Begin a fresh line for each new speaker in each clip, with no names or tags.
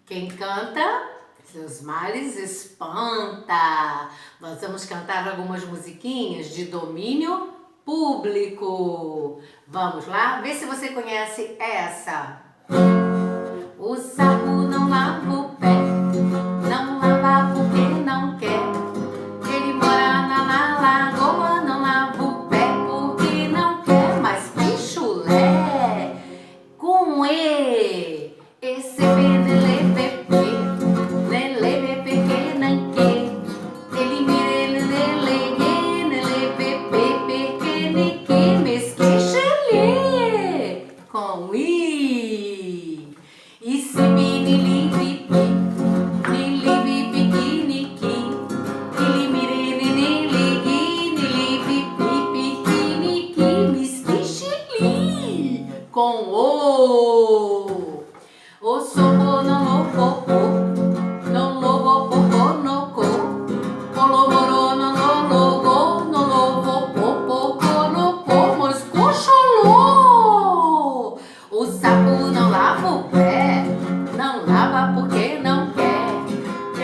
Quem canta, seus males espanta. Nós vamos cantar algumas musiquinhas de domínio público. Vamos lá? Vê se você conhece essa. O sapo não lava o pé, não lava porque não quer. Ele mora na lagoa, não lava o pé porque não quer. Mas que chulé! Com E, esse com I. E se binilipipi, nilipipiquiniqui, nilimirilipipiquiniqui, misquixili. Com O. O soco não lopopô, não lopopô no co. Colomorô não logô, não lopopô no co, mas coxolô. O sapo não lava o pé, não lava porque não quer.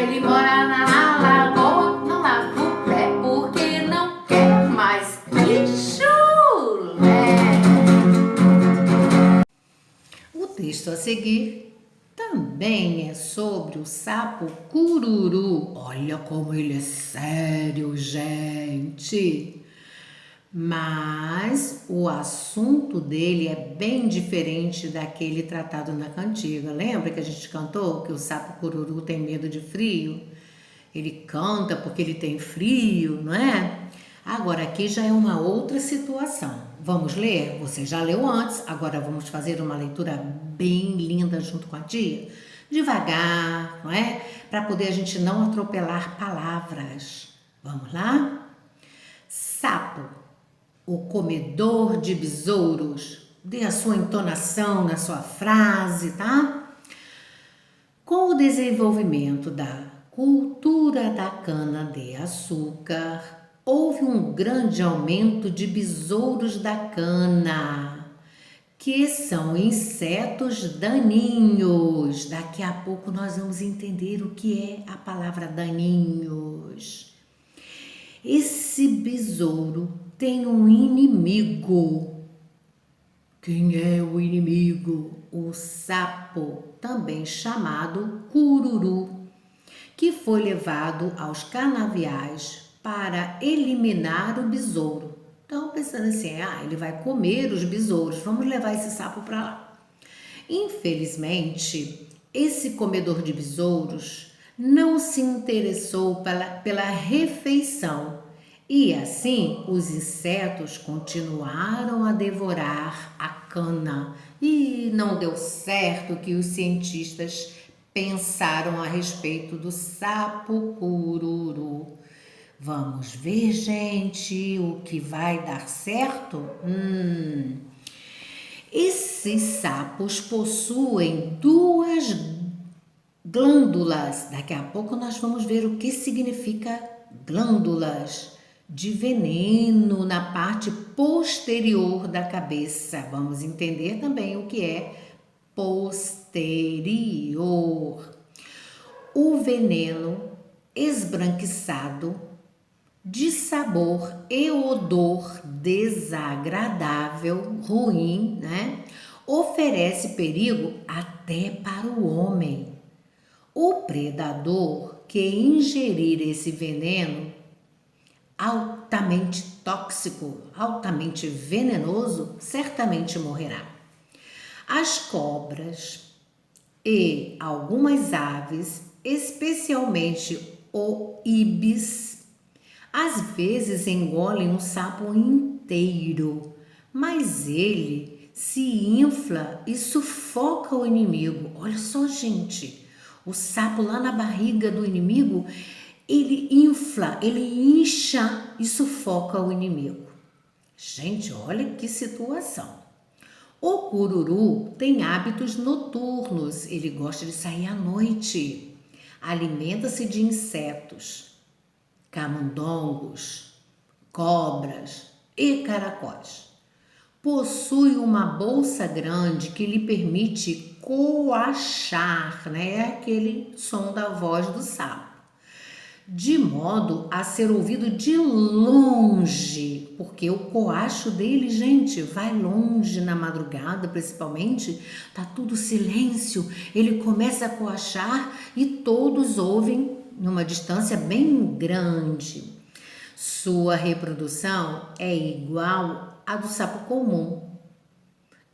Ele mora na lagoa, não lava o pé porque não quer. Mas que chulé! O texto a seguir também é sobre o sapo cururu. Olha como ele é sério, gente! Mas o assunto dele é bem diferente daquele tratado na cantiga. Lembra que a gente cantou que o sapo cururu tem medo de frio? Ele canta porque ele tem frio, não é? Agora aqui já é uma outra situação. Vamos ler? Você já leu antes, agora vamos fazer uma leitura bem linda junto com a tia. Devagar, não é? Para poder a gente não atropelar palavras. Vamos lá? Sapo, o comedor de besouros. Dê a sua entonação na sua frase, tá? Com o desenvolvimento da cultura da cana-de-açúcar, houve um grande aumento de besouros da cana, que são insetos daninhos. Daqui a pouco nós vamos entender o que é a palavra daninhos. Esse besouro tem um inimigo. Quem é o inimigo? O sapo, também chamado cururu, que foi levado aos canaviais para eliminar o besouro. Então, pensando assim, ele vai comer os besouros, vamos levar esse sapo para lá. Infelizmente, esse comedor de besouros não se interessou pela refeição e assim os insetos continuaram a devorar a cana e não deu certo o que os cientistas pensaram a respeito do sapo cururu. Vamos ver, gente, o que vai dar certo? Esses sapos possuem duas glândulas. Daqui a pouco nós vamos ver o que significa glândulas de veneno na parte posterior da cabeça. Vamos entender também o que é posterior. O veneno esbranquiçado, de sabor e odor desagradável, ruim, né? Oferece perigo até para o homem. O predador que ingerir esse veneno altamente tóxico, altamente venenoso, certamente morrerá. As cobras e algumas aves, especialmente o ibis, às vezes engolem um sapo inteiro, mas ele se infla e sufoca o inimigo. Olha só, gente, o sapo lá na barriga do inimigo, ele infla, ele incha e sufoca o inimigo. Gente, olha que situação. O cururu tem hábitos noturnos, ele gosta de sair à noite. Alimenta-se de insetos, camundongos, cobras e caracóis. Possui uma bolsa grande que lhe permite coachar, né? Aquele som da voz do sapo, de modo a ser ouvido de longe, porque o coacho dele, gente, vai longe na madrugada, principalmente, tá tudo silêncio, ele começa a coachar e todos ouvem numa distância bem grande. Sua reprodução é igual à do sapo comum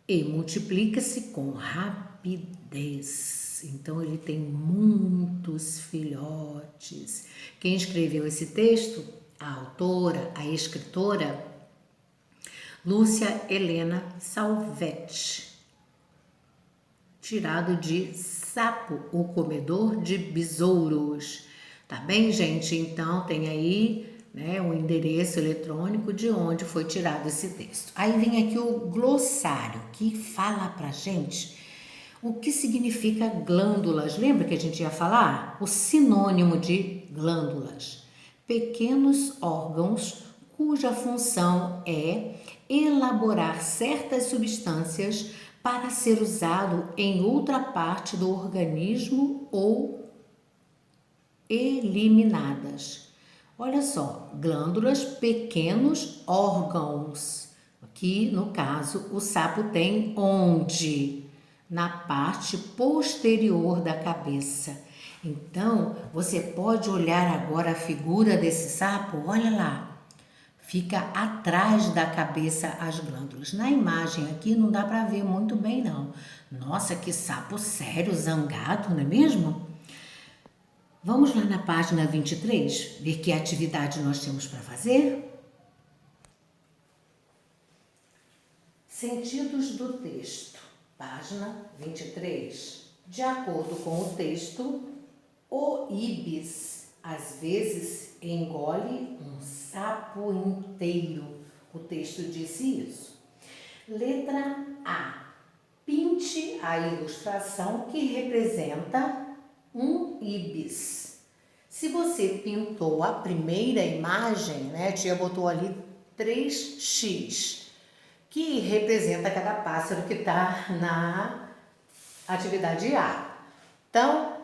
e multiplica-se com rapidez. Então ele tem muitos filhotes. Quem escreveu esse texto? A autora, a escritora Lúcia Helena Salvetti, tirado de Sapo, o comedor de besouros. Tá bem, gente? Então tem aí, né, o endereço eletrônico de onde foi tirado esse texto. Aí vem aqui o glossário, que fala pra gente o que significa glândulas. Lembra que a gente ia falar? O sinônimo de glândulas: pequenos órgãos cuja função é elaborar certas substâncias para ser usado em outra parte do organismo ou eliminadas. Olha só, glândulas, pequenos órgãos. Aqui, no caso, o sapo tem onde? Na parte posterior da cabeça. Então, você pode olhar agora a figura desse sapo, olha lá. Fica atrás da cabeça as glândulas. Na imagem aqui não dá para ver muito bem não. Nossa, que sapo sério, zangado, não é mesmo? Vamos lá na página 23, ver que atividade nós temos para fazer? Sentidos do texto, página 23. De acordo com o texto, o ibis às vezes engole um sapo inteiro. O texto disse isso. Letra A. Pinte a ilustração que representa um ibis. Se você pintou a primeira imagem, né, a tia botou ali 3x, que representa cada pássaro que está na atividade A. Então,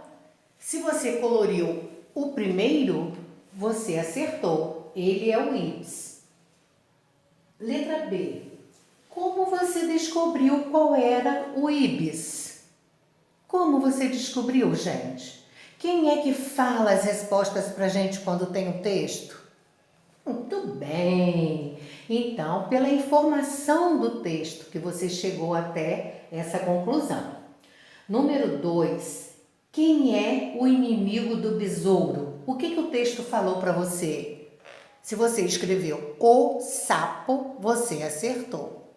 se você coloriu o primeiro, você acertou. Ele é o ibis. Letra B. Como você descobriu qual era o ibis? Como você descobriu, gente? Quem é que fala as respostas pra gente quando tem um texto? Muito bem! Então, pela informação do texto que você chegou até essa conclusão. Número 2. Quem é o inimigo do besouro? O que o texto falou para você? Se você escreveu o sapo, você acertou.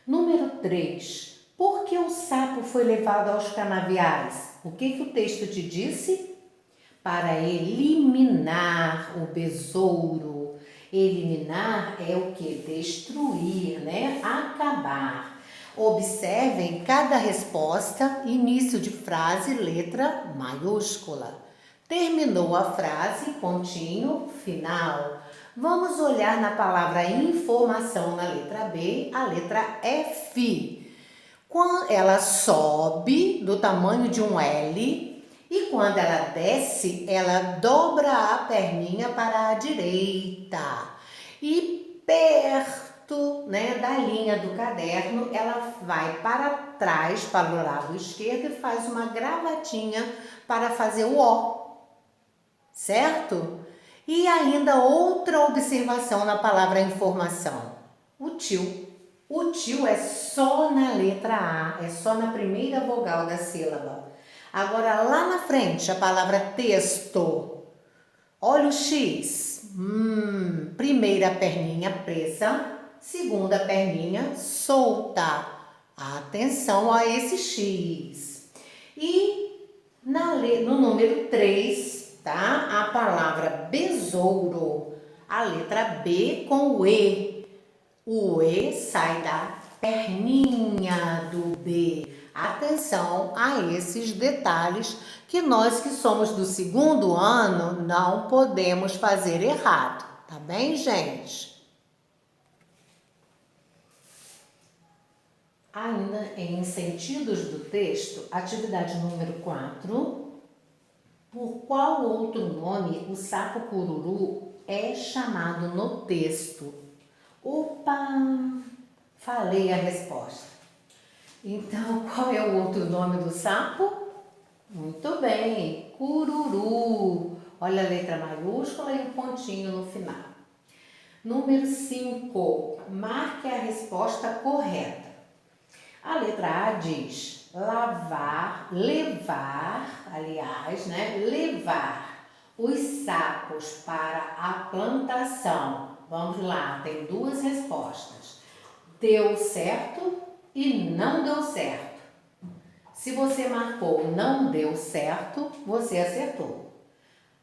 Número 3. Por que o sapo foi levado aos canaviais? O que o texto te disse? Para eliminar o besouro. Eliminar é o que? Destruir, né? Acabar. Observem cada resposta, início de frase, letra maiúscula. Terminou a frase, pontinho, final. Vamos olhar na palavra informação na letra B, a letra F. Quando ela sobe do tamanho de um L e quando ela desce, ela dobra a perninha para a direita. E perto, né, da linha do caderno, ela vai para trás, para o lado esquerdo e faz uma gravatinha para fazer o O. Certo? E ainda outra observação na palavra informação. O tio. O tio é só na letra A, é só na primeira vogal da sílaba. Agora, lá na frente, a palavra texto. Olha o X. Primeira perninha presa, segunda perninha solta. Atenção a esse X. E no número 3, tá? A palavra besouro. A letra B com o E. O E sai da perninha do B. Atenção a esses detalhes que nós que somos do segundo ano não podemos fazer errado. Tá bem, gente? Ainda em sentidos do texto, atividade número 4. Por qual outro nome o sapo cururu é chamado no texto? Opa! Falei a resposta. Então, qual é o outro nome do sapo? Muito bem, cururu. Olha a letra maiúscula e o pontinho no final. Número 5. Marque a resposta correta. A letra A diz levar os sapos para a plantação. Vamos lá, tem duas respostas. Deu certo e não deu certo. Se você marcou não deu certo, você acertou.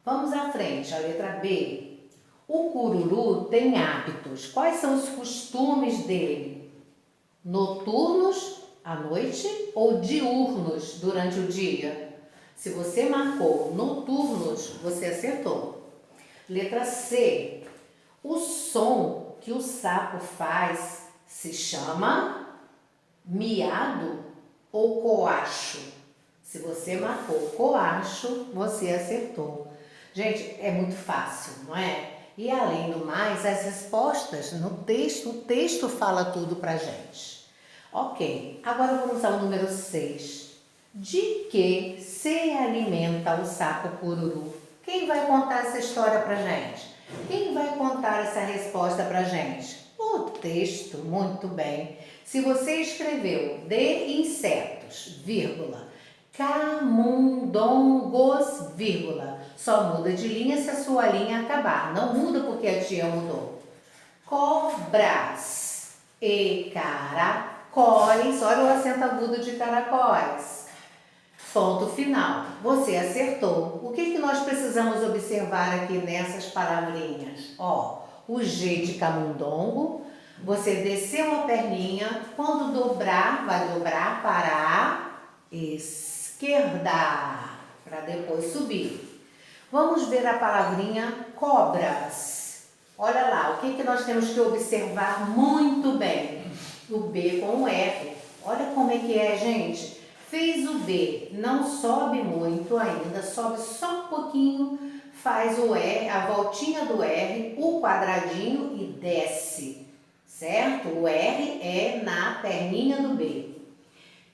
Vamos à frente, a letra B. O cururu tem hábitos. Quais são os costumes dele? Noturnos à noite ou diurnos durante o dia? Se você marcou noturnos, você acertou. Letra C. O som que o sapo faz se chama miado ou coacho? Se você marcou coacho, você acertou. Gente, é muito fácil, não é? E além do mais, as respostas no texto, o texto fala tudo pra gente. Ok, agora vamos ao número 6. De que se alimenta o sapo cururu? Quem vai contar essa história pra gente? Quem vai contar essa resposta pra gente? O texto, muito bem. Se você escreveu de insetos, vírgula, camundongos, vírgula, só muda de linha se a sua linha acabar. Não muda porque a tia mudou. Cobras e caracóis. Olha o acento agudo de caracóis. Ponto final. Você acertou. O que nós precisamos observar aqui nessas palavrinhas? Ó, o G de camundongo. Você desceu a perninha. Quando dobrar, vai dobrar para a esquerda. Para depois subir. Vamos ver a palavrinha cobras. Olha lá, o que nós temos que observar muito bem? O B com o R. Olha como é que é, gente. Fez o B, não sobe muito ainda, sobe só um pouquinho, faz o R, a voltinha do R, o quadradinho e desce, certo? O R é na perninha do B.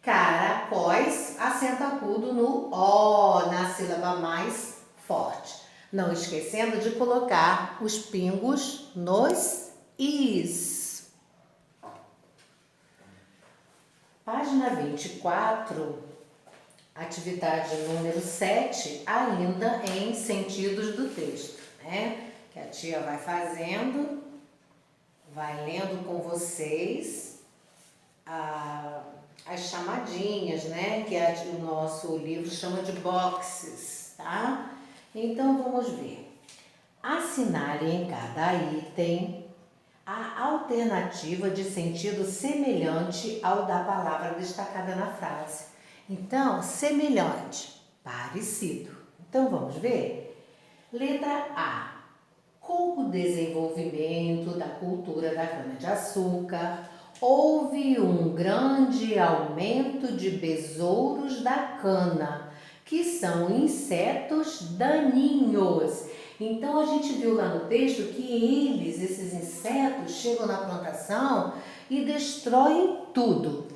Caracóis, acento agudo no O, na sílaba mais forte. Não esquecendo de colocar os pingos nos Is. Página 24, atividade número 7, ainda em sentidos do texto, né? Que a tia vai fazendo, vai lendo com vocês as chamadinhas, né? Que o nosso livro chama de boxes, tá? Então, vamos ver. Assinale em cada item a alternativa de sentido semelhante ao da palavra destacada na frase. Então, semelhante, parecido. Então, vamos ver? Letra A. Com o desenvolvimento da cultura da cana-de-açúcar, houve um grande aumento de besouros da cana, que são insetos daninhos. Então, a gente viu lá no texto que esses insetos, chegam na plantação e destroem tudo.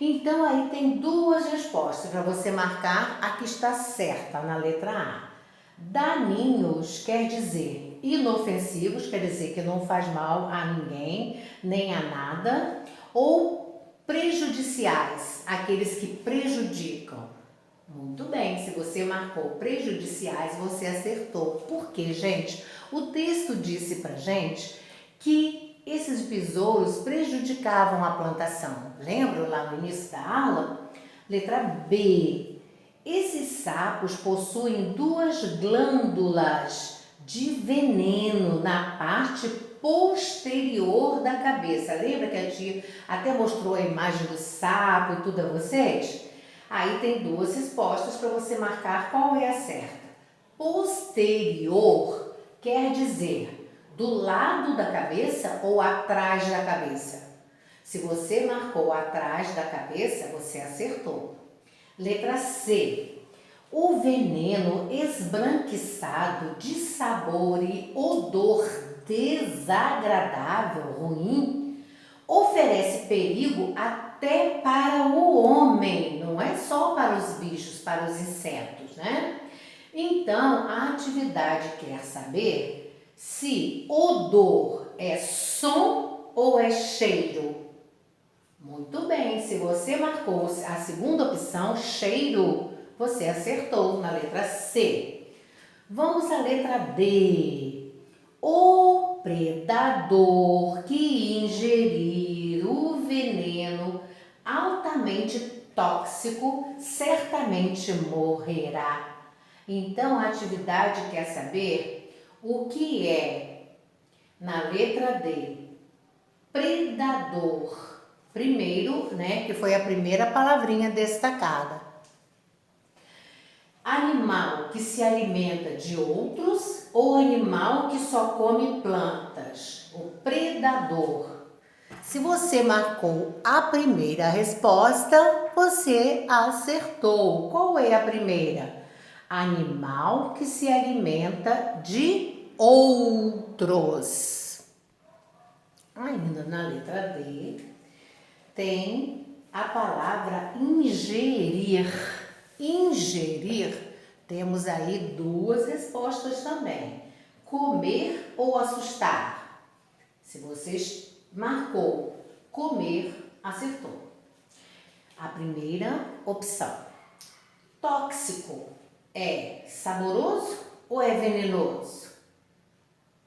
Então, aí tem duas respostas para você marcar a que está certa na letra A. Daninhos quer dizer inofensivos, quer dizer que não faz mal a ninguém, nem a nada, ou prejudiciais, aqueles que prejudicam. Muito bem, se você marcou prejudiciais, você acertou. Por quê, gente? O texto disse pra gente que esses besouros prejudicavam a plantação. Lembram lá no início da aula? Letra B. Esses sapos possuem duas glândulas de veneno na parte posterior da cabeça. Lembra que a tia até mostrou a imagem do sapo e tudo a vocês? Aí tem duas respostas para você marcar qual é a certa. Posterior quer dizer do lado da cabeça ou atrás da cabeça. Se você marcou atrás da cabeça, você acertou. Letra C. O veneno esbranquiçado de sabor e odor desagradável, ruim, oferece perigo até para o homem, não é só para os bichos, para os insetos, né? Então, a atividade quer saber se odor é som ou é cheiro. Muito bem, se você marcou a segunda opção, cheiro, você acertou na letra C. Vamos à letra D. O predador que ingerir o veneno altamente tóxico certamente morrerá. Então, a atividade quer saber o que é, na letra D, predador. Primeiro, né, que foi a primeira palavrinha destacada. Animal que se alimenta de outros ou animal que só come plantas? O predador. Se você marcou a primeira resposta, você acertou. Qual é a primeira? Animal que se alimenta de outros. Ainda na letra D, tem a palavra ingerir. Ingerir, temos aí duas respostas também. Comer ou assustar? Se você marcou comer, acertou. A primeira opção. Tóxico é saboroso ou é venenoso?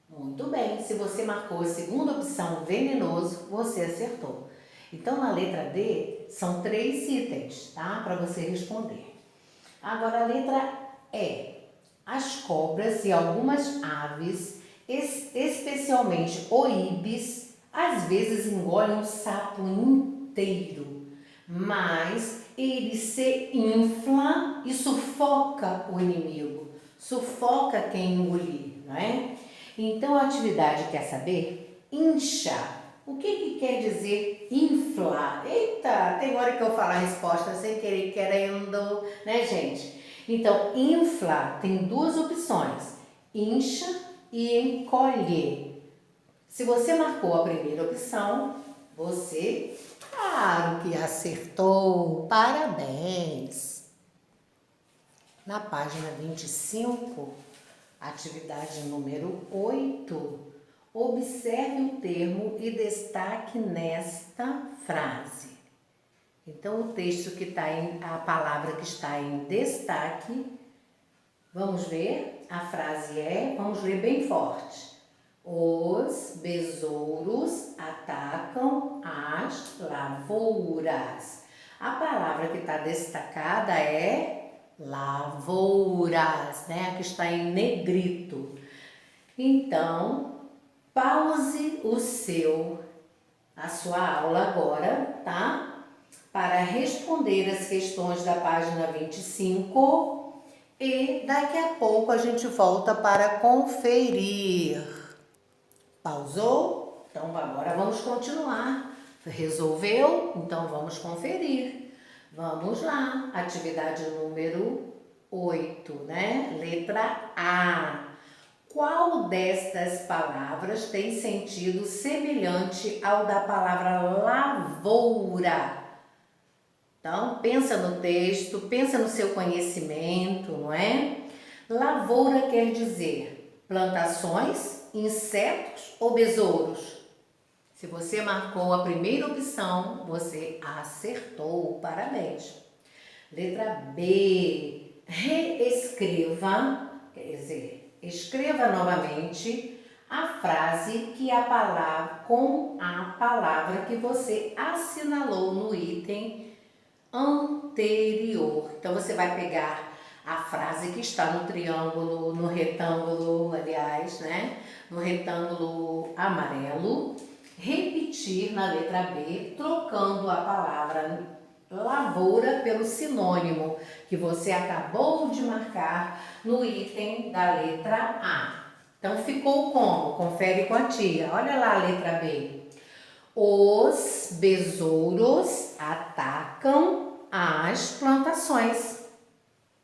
Muito bem, se você marcou a segunda opção, venenoso, você acertou. Então, na letra D, são 3 itens, tá? Para você responder. Agora, a letra E. As cobras e algumas aves, especialmente oíbes, às vezes engolem um sapo inteiro, mas ele se infla e sufoca o inimigo, sufoca quem engolir, não é? Então, a atividade quer saber? Incha. O que quer dizer inflar? Eita, tem hora que eu falo a resposta sem querer, querendo, né, gente? Então, inflar tem duas opções, incha e encolhe. Se você marcou a primeira opção, você, claro que acertou, parabéns! Na página 25, atividade número 8, observe o termo e destaque nesta frase. Então, o texto que está a palavra que está em destaque, vamos ver? A frase é, vamos ler bem forte. Os besouros atacam as lavouras. A palavra que está destacada é lavouras, né? A que está em negrito. Então, pause a sua aula agora, tá? Para responder as questões da página 25 e daqui a pouco a gente volta para conferir. Pausou? Então agora vamos continuar. Resolveu? Então vamos conferir. Vamos lá, atividade número 8, né? Letra A. Qual destas palavras tem sentido semelhante ao da palavra lavoura? Então, pensa no texto, pensa no seu conhecimento, não é? Lavoura quer dizer plantações, insetos ou besouros? Se você marcou a primeira opção, você acertou, parabéns. Letra B, reescreva, quer dizer, escreva novamente a frase que com a palavra que você assinalou no item anterior. Então, você vai pegar a frase que está no triângulo, no retângulo, aliás, né? No retângulo amarelo, repetir na letra B, trocando a palavra lavoura pelo sinônimo que você acabou de marcar no item da letra A. Então, ficou como? Confere com a tia. Olha lá a letra B. Os besouros atacam as plantações.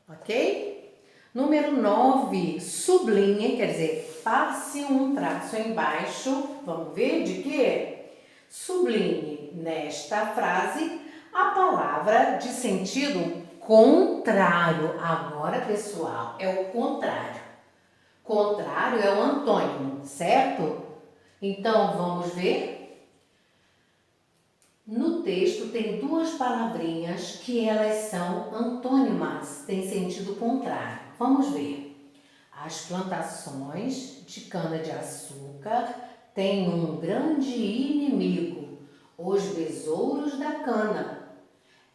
Ok? Número 9, sublinhe, quer dizer, passe um traço embaixo. Vamos ver de quê? Sublinhe nesta frase a palavra de sentido contrário. Agora, pessoal, é o contrário. Contrário é o antônimo, certo? Então, vamos ver. No texto tem duas palavrinhas que elas são antônimas, têm sentido contrário. Vamos ver. As plantações de cana-de-açúcar têm um grande inimigo, os besouros da cana.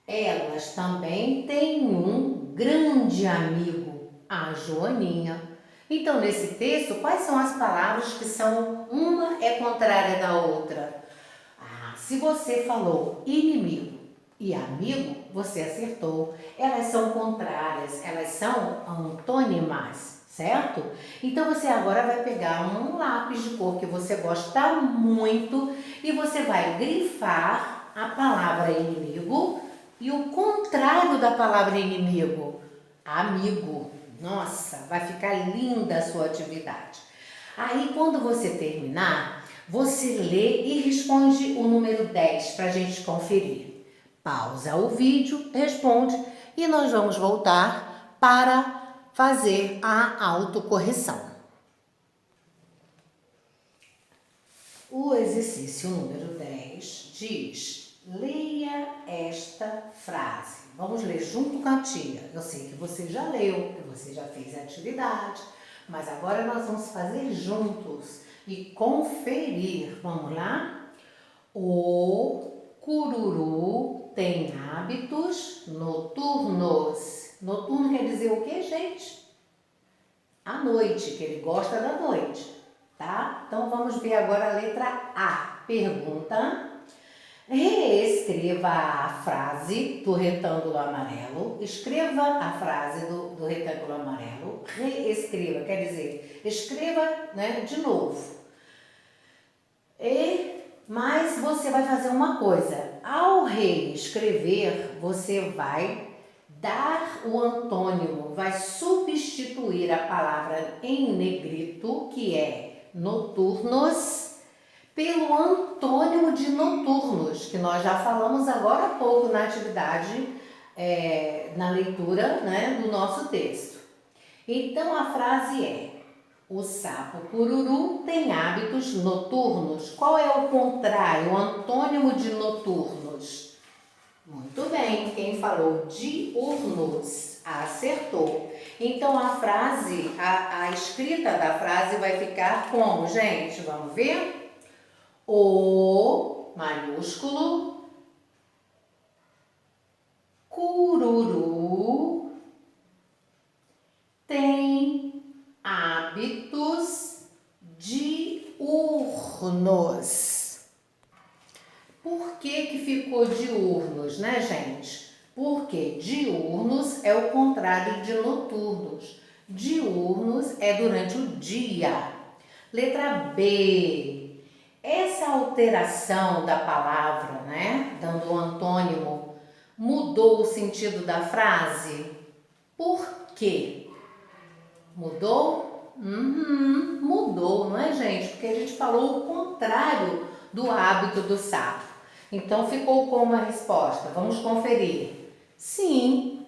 Elas também têm um grande amigo, a joaninha. Então, nesse texto, quais são as palavras que são uma é contrária da outra? Se você falou inimigo e amigo, você acertou. Elas são contrárias, elas são antônimas, certo? Então você agora vai pegar um lápis de cor que você gosta muito e você vai grifar a palavra inimigo e o contrário da palavra inimigo, amigo. Nossa, vai ficar linda a sua atividade. Aí quando você terminar, você lê e responde o número 10 para a gente conferir. Pausa o vídeo, responde e nós vamos voltar para fazer a autocorreção. O exercício número 10 diz: leia esta frase. Vamos ler junto com a tia. Eu sei que você já leu, que você já fez a atividade, mas agora nós vamos fazer juntos e conferir. Vamos lá? O cururu tem hábitos noturnos. Noturno quer dizer o que, gente? À noite, que ele gosta da noite, tá? Então vamos ver agora a letra A. Pergunta: reescreva a frase do retângulo amarelo. Escreva a frase do retângulo amarelo. Reescreva, quer dizer, escreva, né, de novo. Mas você vai fazer uma coisa. Ao reescrever, você vai dar o antônimo, vai substituir a palavra em negrito, que é noturnos, pelo antônimo de noturnos, que nós já falamos agora há pouco na atividade, na leitura, né, do nosso texto. Então a frase é: o sapo cururu tem hábitos noturnos. Qual é o contrário, o antônimo de noturnos? Muito bem, quem falou diurnos acertou. Então a frase, a escrita da frase vai ficar como, gente? Vamos ver? O maiúsculo cururu tem hábitos diurnos. Por que ficou diurnos, né, gente? Porque diurnos é o contrário de noturnos. Diurnos é durante o dia. Letra B. Essa alteração da palavra, né, dando o antônimo, mudou o sentido da frase? Por quê? Mudou? Mudou, não é, gente? Porque a gente falou o contrário do hábito do sapo. Então ficou como a resposta. Vamos conferir. Sim,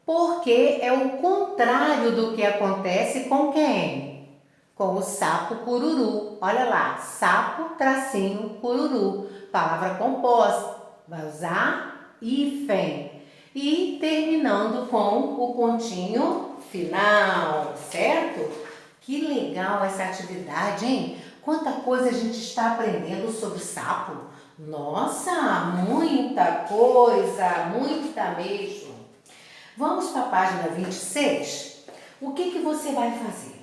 porque é o contrário do que acontece com quem? Com o sapo cururu. Olha lá, sapo tracinho cururu. Palavra composta. Vai usar hífen. E terminando com o pontinho final, certo? Que legal essa atividade, hein? Quanta coisa a gente está aprendendo sobre sapo. Nossa, muita coisa, muita mesmo. Vamos para a página 26? O que você vai fazer?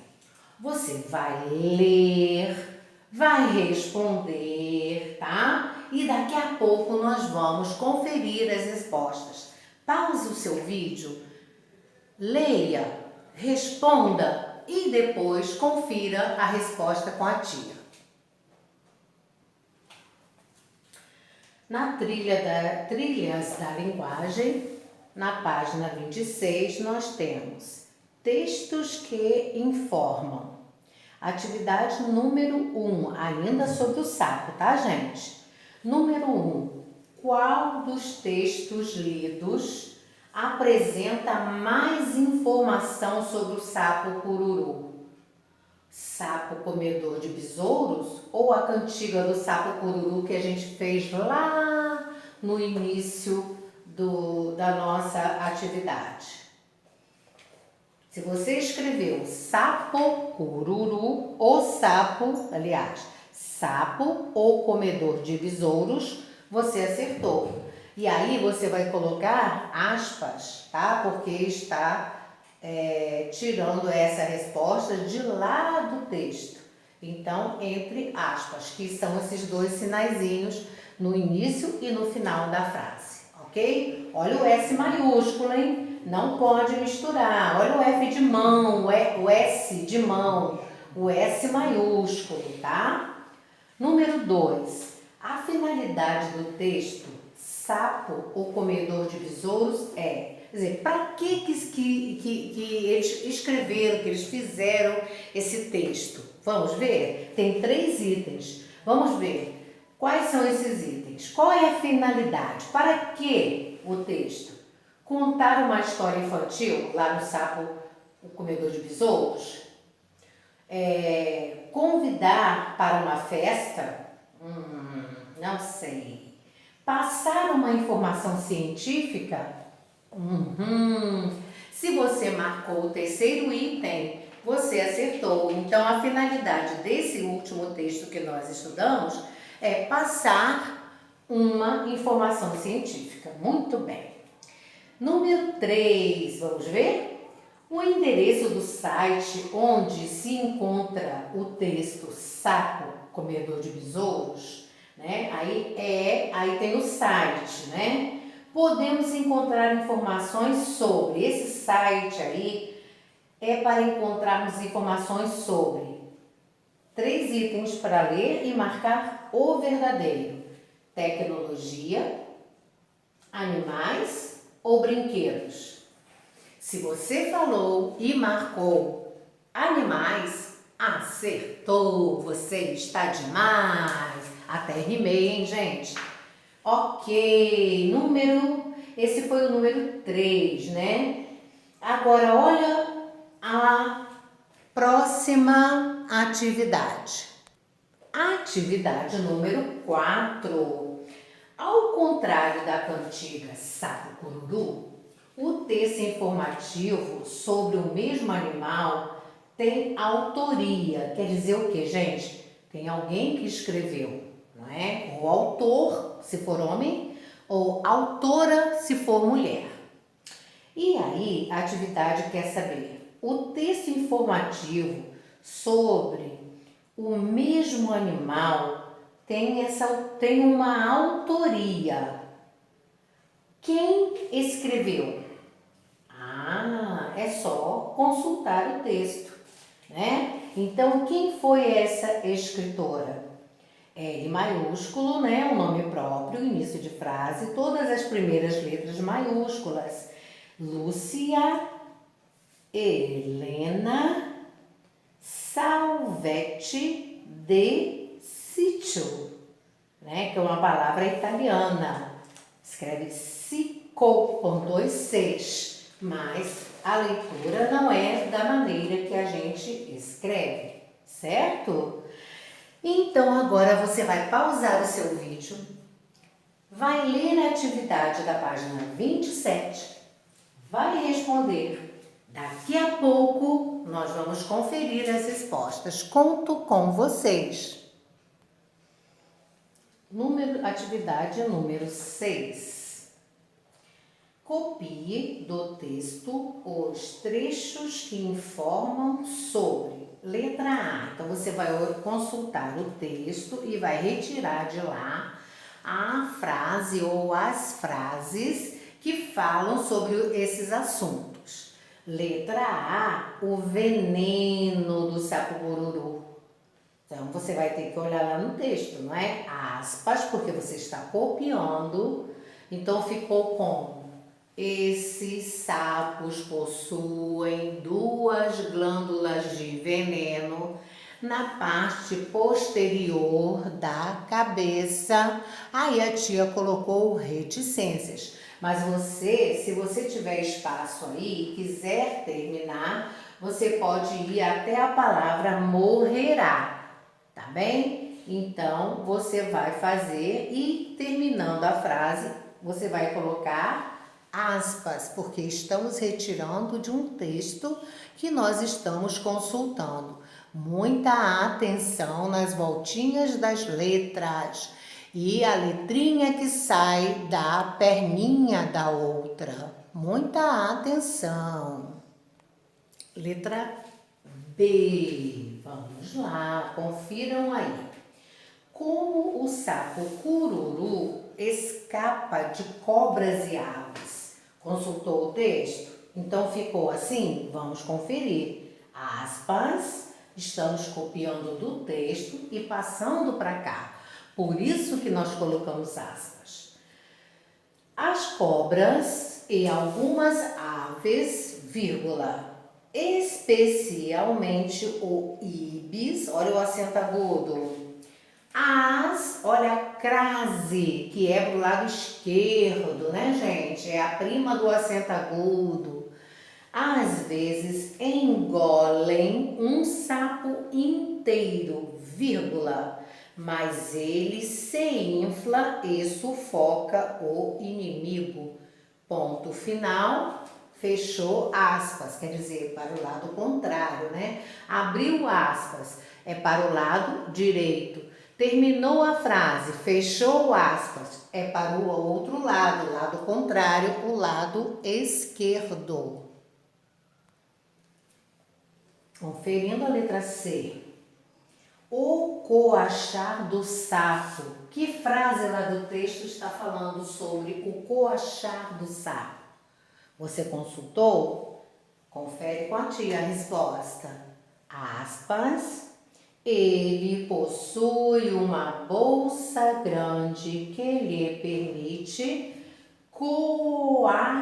Você vai ler, vai responder, tá? E daqui a pouco nós vamos conferir as respostas. Pause o seu vídeo, leia, responda e depois confira a resposta com a tia. Na Trilhas da Linguagem, na página 26, nós temos textos que informam. Atividade número 1, ainda sobre o sapo, tá, gente? Número 1, qual dos textos lidos apresenta mais informação sobre o sapo cururu? Sapo comedor de besouros ou a cantiga do sapo cururu que a gente fez lá no início da nossa atividade? Se você escreveu sapo cururu ou sapo ou comedor de besouros, você acertou. E aí você vai colocar aspas, tá? Porque está tirando essa resposta de lá do texto. Então, entre aspas, que são esses dois sinaizinhos no início e no final da frase, ok? Olha o S maiúsculo, hein? Não pode misturar. Olha o F de mão, o S de mão, o S maiúsculo, tá? Número 2. A finalidade do texto sapo ou comedor de besouros é... Quer dizer, para que eles escreveram, que eles fizeram esse texto? Vamos ver? Tem 3 itens. Vamos ver quais são esses itens. Qual é a finalidade? Para que o texto? Contar uma história infantil, lá no sapo, o comedor de besouros? Convidar para uma festa? Não sei. Passar uma informação científica? Se você marcou o terceiro item, você acertou. Então, a finalidade desse último texto que nós estudamos é passar uma informação científica. Muito bem. Número 3, vamos ver? O endereço do site onde se encontra o texto sapo, comedor de besouros, né? Aí tem o site, né? Podemos encontrar informações sobre esse site aí, para encontrarmos informações sobre 3 itens para ler e marcar o verdadeiro: tecnologia, animais ou brinquedos. Se você falou e marcou animais, acertou, você está demais. Até rimei, hein, gente? Ok, esse foi o número 3, né? Agora, olha a próxima atividade. Atividade número 4. Ao contrário da cantiga Sapo Cururu, o texto informativo sobre o mesmo animal tem autoria. Quer dizer o quê, gente? Tem alguém que escreveu, não é? O autor, se for homem, ou autora, se for mulher. E aí, a atividade quer saber: o texto informativo sobre o mesmo animal tem uma autoria. Quem escreveu? É só consultar o texto, né? Então, quem foi essa escritora? L maiúsculo, né? O nome próprio, início de frase, todas as primeiras letras maiúsculas. Lúcia Helena Salvetti de Siccio, né? Que é uma palavra italiana. Escreve Sicco com 2 Cs, mas a leitura não é da maneira que a gente escreve, certo? Então, agora você vai pausar o seu vídeo, vai ler a atividade da página 27, vai responder. Daqui a pouco, nós vamos conferir as respostas. Conto com vocês. Atividade número 6. Copie do texto os trechos que informam sobre. Letra A. Então, você vai consultar o texto e vai retirar de lá a frase ou as frases que falam sobre esses assuntos. Letra A. O veneno do sapo cururu. Então, você vai ter que olhar lá no texto, não é? Aspas, porque você está copiando. Então, ficou como? Esses sapos possuem 2 glândulas de veneno na parte posterior da cabeça. Aí a tia colocou reticências. Mas você, se você tiver espaço aí e quiser terminar, você pode ir até a palavra morrerá, tá bem? Então, você vai fazer e terminando a frase, você vai colocar aspas, porque estamos retirando de um texto que nós estamos consultando. Muita atenção nas voltinhas das letras e a letrinha que sai da perninha da outra. Muita atenção. Letra B. Vamos lá, confiram aí. Como o sapo cururu escapa de cobras e aves? Consultou o texto? Então ficou assim? Vamos conferir. Aspas, estamos copiando do texto e passando para cá. Por isso que nós colocamos aspas. As cobras e algumas aves, vírgula, especialmente o ibis, olha o acento agudo. Olha a crase, que é pro lado esquerdo, né, gente? É a prima do acento agudo. Às vezes engolem um sapo inteiro, vírgula, mas ele se infla e sufoca o inimigo. Ponto final, fechou aspas, quer dizer, para o lado contrário, né? Abriu aspas, é para o lado direito. Terminou a frase, fechou aspas, é para o outro lado contrário, o lado esquerdo. Conferindo a letra C. O coachar do sapo. Que frase lá do texto está falando sobre o coachar do sapo? Você consultou? Confere com a tia a resposta. Aspas. Ele possui uma bolsa grande que lhe permite coachar,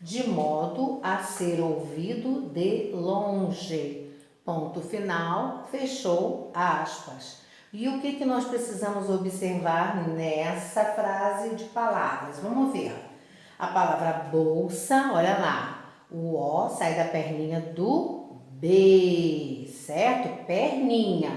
de modo a ser ouvido de longe. Ponto final, fechou aspas. E o que nós precisamos observar nessa frase de palavras? Vamos ver. A palavra bolsa, olha lá, o O sai da perninha do B, certo? Perninha.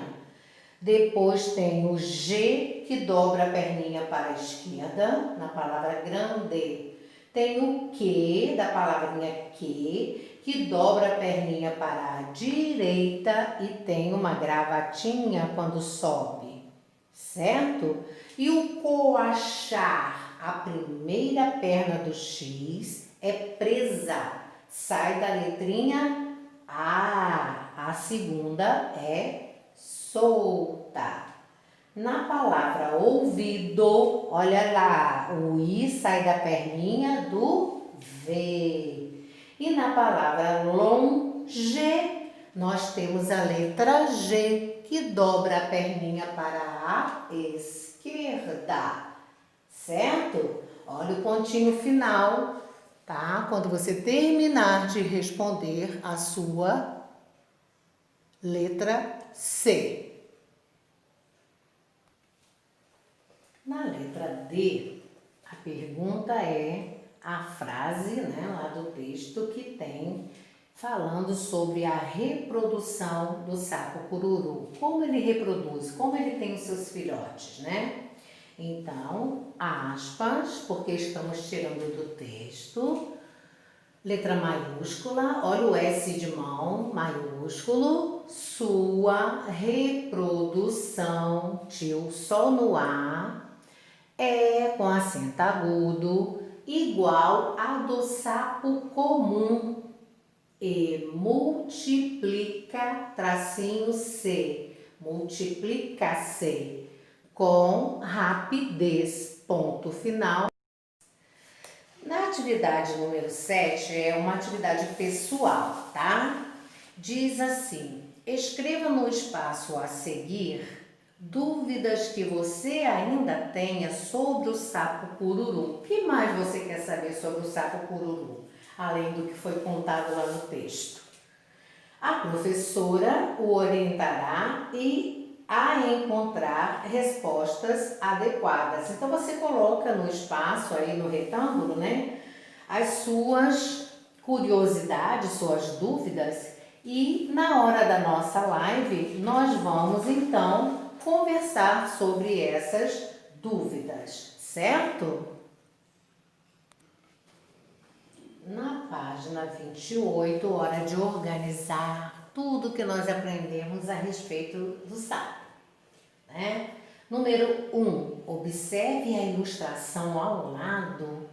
Depois tem o G, que dobra a perninha para a esquerda, na palavra grande. Tem o Q, da palavrinha que dobra a perninha para a direita e tem uma gravatinha quando sobe, certo? E o coachar, a primeira perna do X é presa, sai da letrinha a segunda é solta. Na palavra ouvido, olha lá, o I sai da perninha do V. E na palavra longe, nós temos a letra G, que dobra a perninha para a esquerda, certo? Olha o pontinho final, tá? Quando você terminar de responder a sua letra C. Na letra D, a pergunta é a frase, né, lá do texto que tem falando sobre a reprodução do sapo cururu. Como ele reproduz, como ele tem os seus filhotes, né? Então, aspas, porque estamos tirando do texto. Letra maiúscula, olha o S de mão, maiúsculo. Sua reprodução, tio sol no A, é com acento agudo, igual a do sapo comum e multiplica, tracinho C, multiplica-se com rapidez, ponto final. Na atividade número 7 é uma atividade pessoal, tá? Diz assim, Escreva no espaço a seguir dúvidas que você ainda tenha sobre o sapo cururu. O que mais você quer saber sobre o sapo cururu, além do que foi contado lá no texto? A professora o orientará a encontrar respostas adequadas. Então você coloca no espaço aí no retângulo, né, as suas curiosidades, suas dúvidas, e na hora da nossa live nós vamos então conversar sobre essas dúvidas, certo? Na página 28, hora de organizar tudo que nós aprendemos a respeito do sapo, né? Número 1, observe a ilustração ao lado.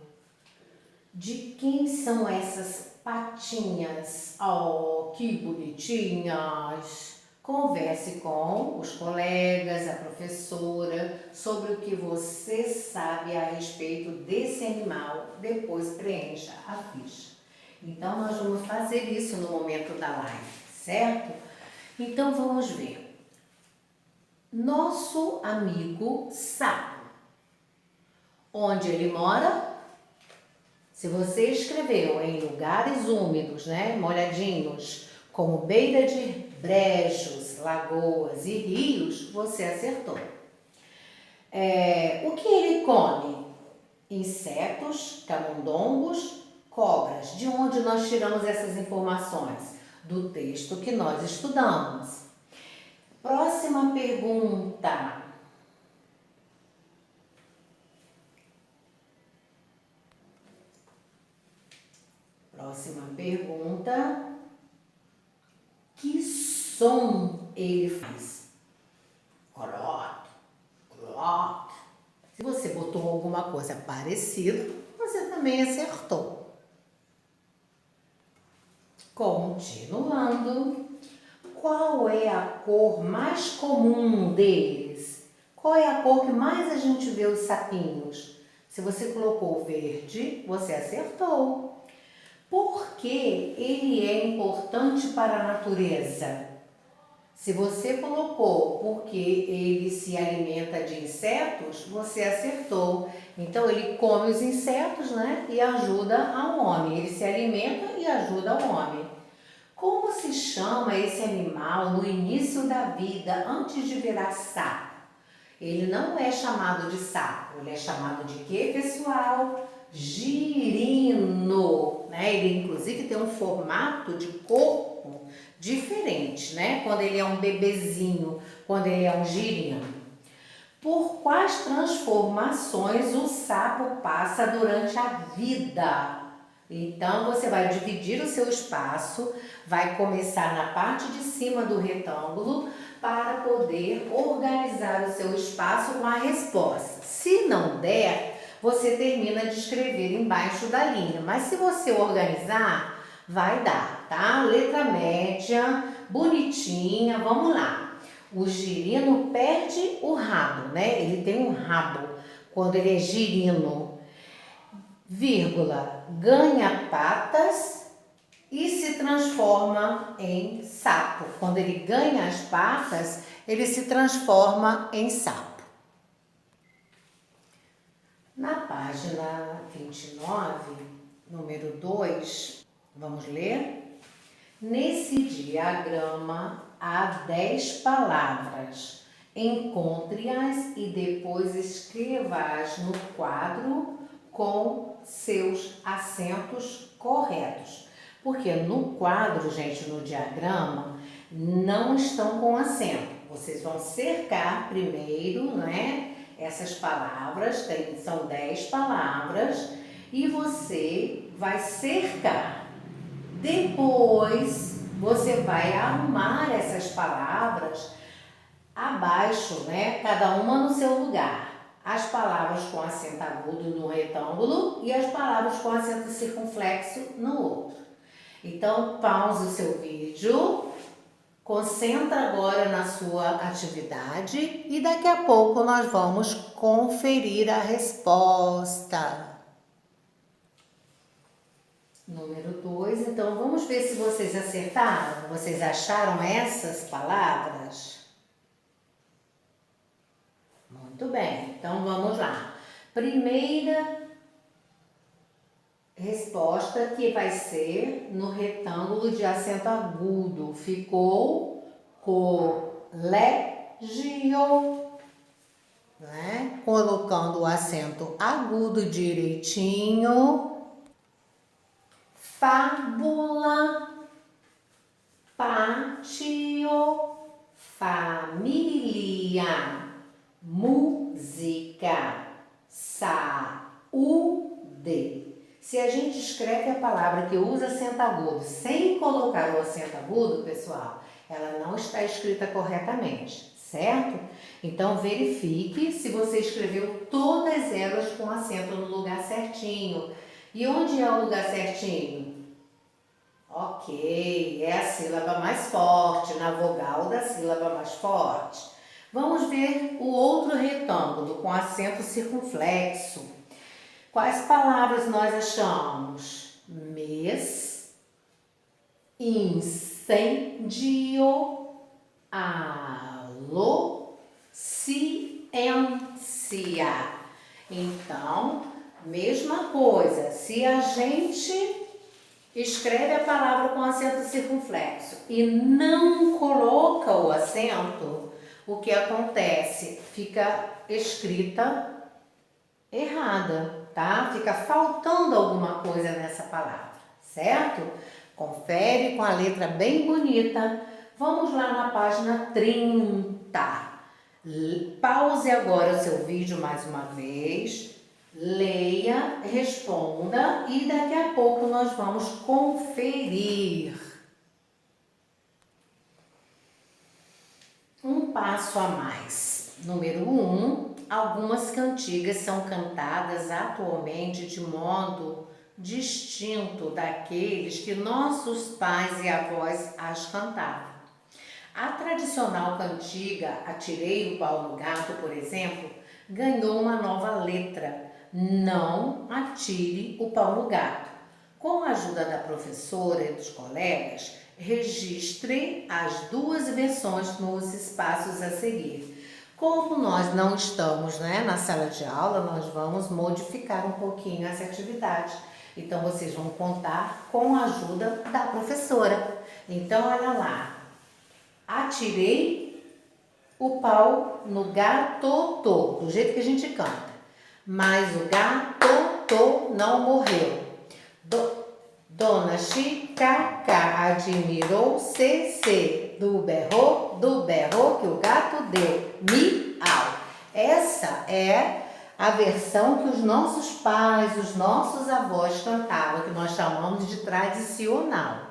De quem são essas patinhas? Oh, que bonitinhas! Converse com os colegas, a professora, sobre o que você sabe a respeito desse animal. Depois preencha a ficha. Então, nós vamos fazer isso no momento da live, certo? Então, vamos ver. Nosso amigo sapo. Onde ele mora? Se você escreveu em lugares úmidos, né, molhadinhos, como beira de brejos, lagoas e rios, você acertou. O que ele come? Insetos, camundongos, cobras. De onde nós tiramos essas informações? Do texto que nós estudamos. Próxima pergunta. Próxima pergunta. Que som ele faz? Clock, clock. Se você botou alguma coisa parecida, você também acertou. Continuando. Qual é a cor mais comum deles? Qual é a cor que mais a gente vê os sapinhos? Se você colocou verde, você acertou. Por que ele é importante para a natureza? Se você colocou porque ele se alimenta de insetos, você acertou. Então ele come os insetos, né, e ajuda ao homem. Ele se alimenta e ajuda ao homem. Como se chama esse animal no início da vida, antes de virar sapo? Ele não é chamado de sapo, ele é chamado de quê, pessoal? Girino, né? Ele inclusive tem um formato de corpo diferente, né? Quando ele é um bebezinho, quando ele é um girino. Por quais transformações o sapo passa durante a vida? Então você vai dividir o seu espaço, vai começar na parte de cima do retângulo para poder organizar o seu espaço com a resposta. Se não der, você termina de escrever embaixo da linha, mas se você organizar, vai dar, tá? Letra média, bonitinha, vamos lá. O girino perde o rabo, né? Ele tem um rabo quando ele é girino, vírgula, ganha patas e se transforma em sapo. Quando ele ganha as patas, ele se transforma em sapo. Na página 29, número 2, vamos ler? Nesse diagrama há 10 palavras. Encontre-as e depois escreva-as no quadro com seus acentos corretos. Porque no quadro, gente, no diagrama, não estão com acento. Vocês vão cercar primeiro, né? Essas palavras, são 10 palavras, e você vai cercar. Depois, você vai arrumar essas palavras abaixo, né? Cada uma no seu lugar. As palavras com acento agudo no retângulo e as palavras com acento circunflexo no outro. Então, pause o seu vídeo. Concentra agora na sua atividade e daqui a pouco nós vamos conferir a resposta. Número 2, então vamos ver se vocês acertaram. Vocês acharam essas palavras? Muito bem, então vamos lá. Primeira resposta que vai ser no retângulo de acento agudo. Ficou colégio, né? Colocando o acento agudo direitinho. Fábula, pátio, família, música, saúde. Se a gente escreve a palavra que usa acento agudo sem colocar o acento agudo, pessoal, ela não está escrita corretamente, certo? Então verifique se você escreveu todas elas com acento no lugar certinho. E onde é o lugar certinho? Ok, é a sílaba mais forte, na vogal da sílaba mais forte. Vamos ver o outro retângulo com acento circunflexo. Quais palavras nós achamos? Mês, incêndio, alô, ciência. Então, mesma coisa, se a gente escreve a palavra com acento circunflexo e não coloca o acento, o que acontece? Fica escrita errada, tá? Fica faltando alguma coisa nessa palavra, certo? Confere com a letra bem bonita. Vamos lá na página 30. Pause agora o seu vídeo mais uma vez. Leia, responda e daqui a pouco nós vamos conferir. Um passo a mais. Número 1, algumas cantigas são cantadas atualmente de modo distinto daqueles que nossos pais e avós as cantavam. A tradicional cantiga Atirei o Pau no Gato, por exemplo, ganhou uma nova letra. Não atire o pau no gato. Com a ajuda da professora e dos colegas, registre as duas versões nos espaços a seguir. Como nós não estamos, na sala de aula, nós vamos modificar um pouquinho essa atividade. Então, vocês vão contar com a ajuda da professora. Então, olha lá. Atirei o pau no gato, do jeito que a gente canta. Mas o gato não morreu. Dona Chica admirou Cecê do berro que o gato deu. Miau. Essa é a versão que os nossos pais, os nossos avós cantavam, que nós chamamos de tradicional.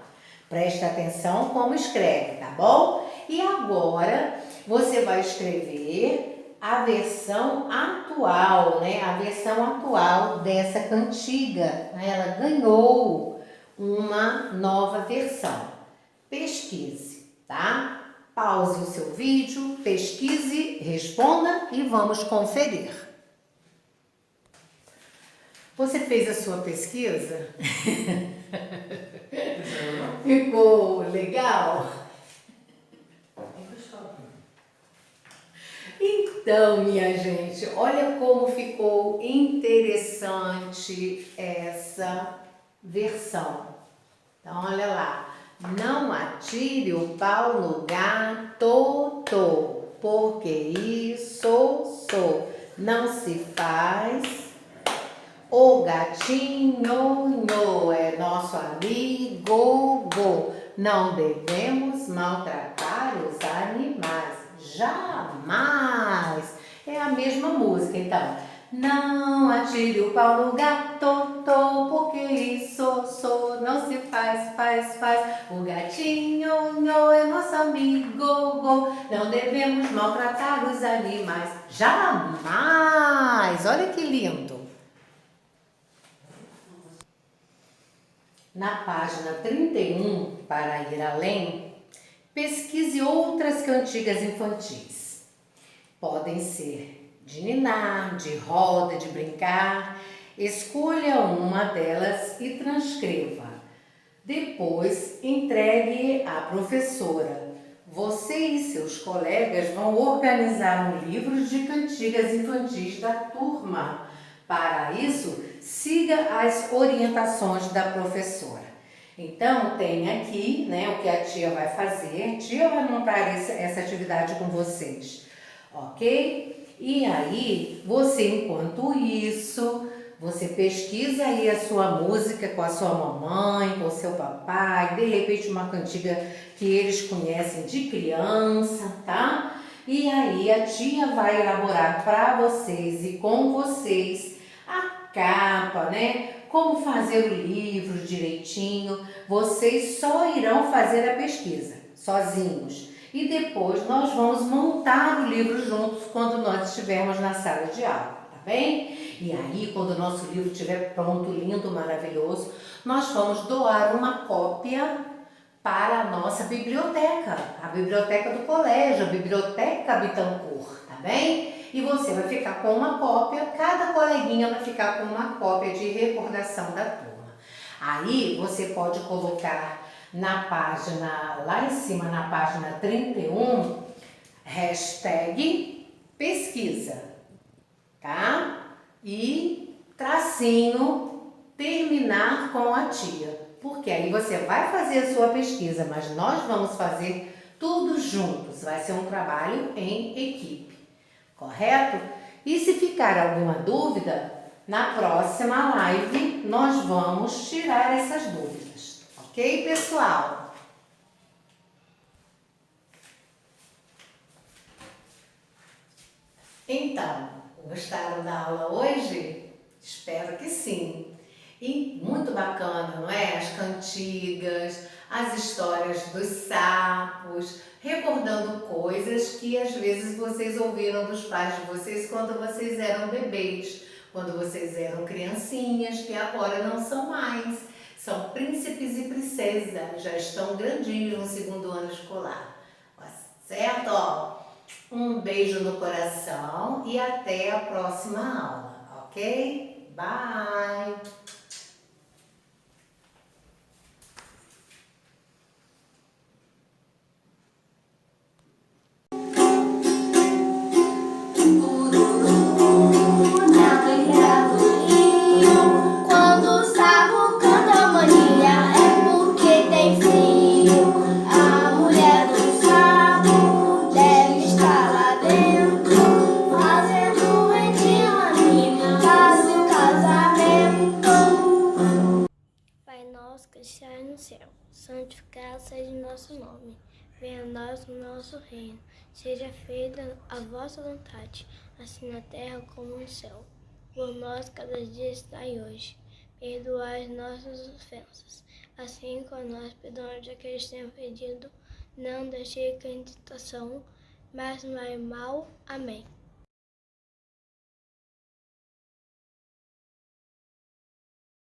Preste atenção como escreve, tá bom? E agora você vai escrever a versão atual, A versão atual dessa cantiga. Ela ganhou uma nova versão. Pesquise, tá? Pause o seu vídeo, pesquise, responda e vamos conferir. Você fez a sua pesquisa? Ficou legal? Então, minha gente, olha como ficou interessante essa versão. Então, olha lá. Não atire o pau no gato, porque isso não se faz. O gatinho é nosso amigo. Não devemos maltratar os animais. Jamais! É a mesma música, então. Não atire o pau no gato, porque isso não se faz. O gatinho é nosso amigo. Não devemos maltratar os animais. Jamais! Olha que lindo! Na página 31, para ir além, pesquise outras cantigas infantis. Podem ser de ninar, de roda, de brincar. Escolha uma delas e transcreva. Depois, entregue à professora. Você e seus colegas vão organizar um livro de cantigas infantis da turma. Para isso, siga as orientações da professora. Então, tem aqui, né, o que a tia vai fazer. A tia vai montar essa atividade com vocês, ok? E aí, você, enquanto isso, você pesquisa aí a sua música com a sua mamãe, com o seu papai, de repente uma cantiga que eles conhecem de criança, tá? E aí a tia vai elaborar para vocês e com vocês a capa, né? Como fazer o livro direitinho. Vocês só irão fazer a pesquisa, sozinhos. E depois nós vamos montar o livro juntos quando nós estivermos na sala de aula, tá bem? E aí, quando o nosso livro estiver pronto, lindo, maravilhoso, nós vamos doar uma cópia para a nossa biblioteca, a biblioteca do colégio, a Biblioteca Bittencourt, tá bem? E você vai ficar com uma cópia, cada coleguinha vai ficar com uma cópia de recordação da turma. Aí você pode colocar na página, lá em cima na página 31, hashtag pesquisa, tá? E tracinho terminar com a tia. Porque aí você vai fazer a sua pesquisa, mas nós vamos fazer tudo juntos. Vai ser um trabalho em equipe, correto? E se ficar alguma dúvida, na próxima live nós vamos tirar essas dúvidas. Ok, pessoal? Então, gostaram da aula hoje? Espero que sim. E muito bacana, não é? As cantigas, as histórias dos sapos, recordando coisas que às vezes vocês ouviram dos pais de vocês quando vocês eram bebês, quando vocês eram criancinhas, que agora não são mais. São príncipes e princesas, já estão grandinhos no segundo ano escolar. Certo? Ó, um beijo no coração e até a próxima aula, ok? Bye!
Que estás no céu, santificado seja o nosso nome. Venha a nós o nosso reino. Seja feita a vossa vontade, assim na terra como no céu. Por nós cada dia dai hoje. Perdoai as nossas ofensas, assim como nós perdoamos a aqueles que têm ofendido. Não deixei cair em tentação, mas não é mal. Amém.